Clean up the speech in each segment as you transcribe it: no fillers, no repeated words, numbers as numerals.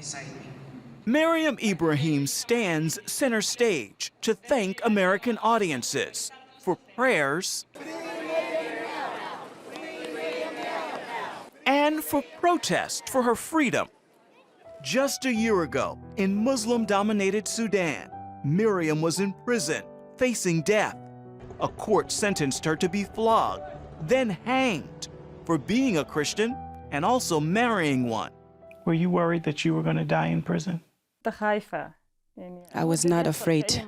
beside me. Mariam Ibraheem stands center stage to thank American audiences for prayers and for protest for her freedom. Just a year ago, in Muslim-dominated Sudan, Mariam was in prison, facing death. A court sentenced her to be flogged, then hanged for being a Christian and also marrying one. Were you worried that you were going to die in prison? I was not afraid.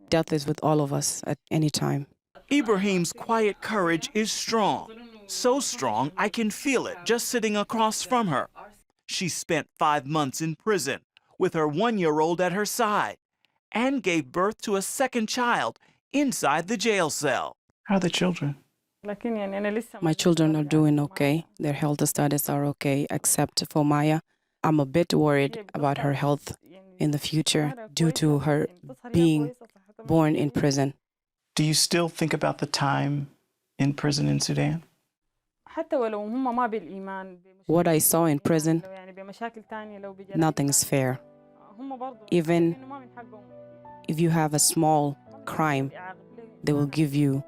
Death is with all of us at any time. Ibrahim's quiet courage is strong. So strong, I can feel it just sitting across from her. She spent 5 months in prison with her 1-year-old at her side and gave birth to a second child inside the jail cell. How are the children? My children are doing okay. Their health status are okay, except for Maya. I'm a bit worried about her health in the future due to her being born in prison. Do you still think about the time in prison in Sudan? What I saw in prison, nothing's fair. Even if you have a small crime, they will give you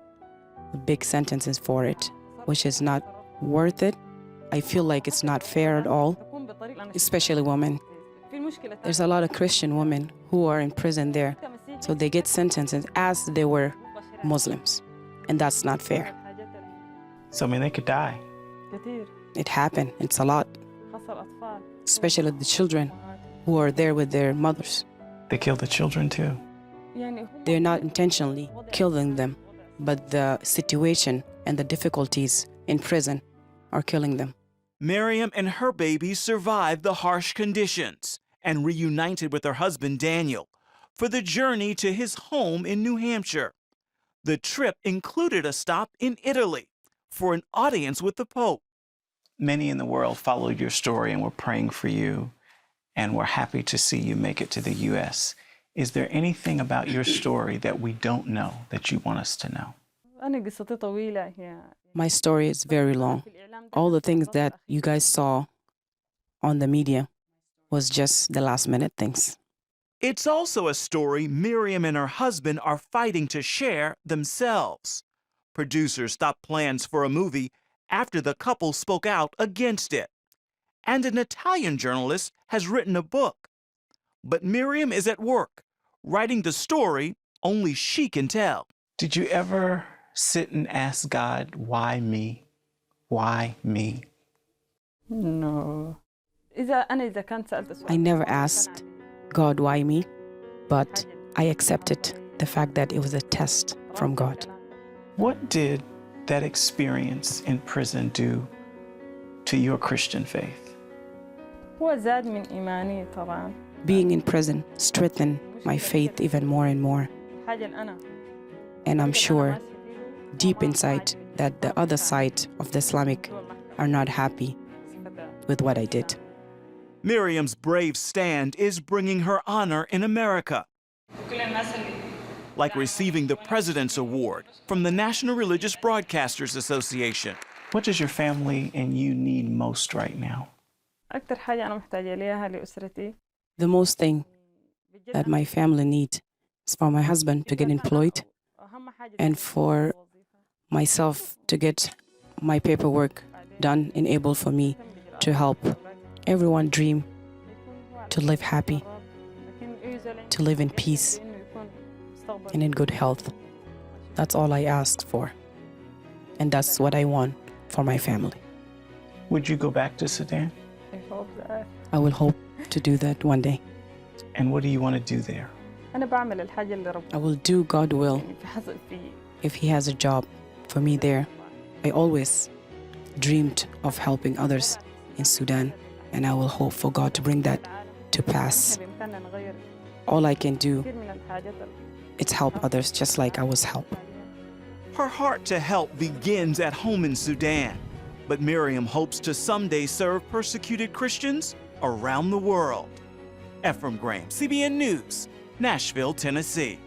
big sentences for it, which is not worth it. I feel like it's not fair at all, especially women. There's a lot of Christian women who are in prison there, so they get sentences as they were Muslims, and that's not fair. So, I mean, they could die. It happened. It's a lot, especially the children who are there with their mothers. They kill the children too. They're not intentionally killing them, but the situation and the difficulties in prison are killing them. Mariam and her baby survived the harsh conditions and reunited with her husband Daniel for the journey to his home in New Hampshire. The trip included a stop in Italy for an audience with the Pope. Many in the world followed your story and were praying for you, and we're happy to see you make it to the U.S. Is there anything about your story that we don't know that you want us to know? My story is very long. All the things that you guys saw on the media was just the last-minute things. It's also a story Mariam and her husband are fighting to share themselves. Producers stopped plans for a movie after the couple spoke out against it. And an Italian journalist has written a book. But Mariam is at work, writing the story only she can tell. Did you ever sit and ask God, why me? Why me? No. I never asked God why me, but I accepted the fact that it was a test from God. What did that experience in prison do to your Christian faith? Being in prison strengthened my faith even more and more. And I'm sure deep inside that the other side of the Islamic are not happy with what I did. Mariam's brave stand is bringing her honor in America, like receiving the President's Award from the National Religious Broadcasters Association. What does your family and you need most right now? The most thing that my family needs is for my husband to get employed and for myself to get my paperwork done and able for me to help everyone dream to live happy, to live in peace and in good health. That's all I ask for. And that's what I want for my family. Would you go back to Sudan? I will hope to do that one day. And what do you want to do there? I will do God's will if He has a job for me there. I always dreamed of helping others in Sudan, and I will hope for God to bring that to pass. All I can do is help others just like I was helped. Her heart to help begins at home in Sudan, but Mariam hopes to someday serve persecuted Christians around the world. Ephraim Graham, CBN News, Nashville, Tennessee.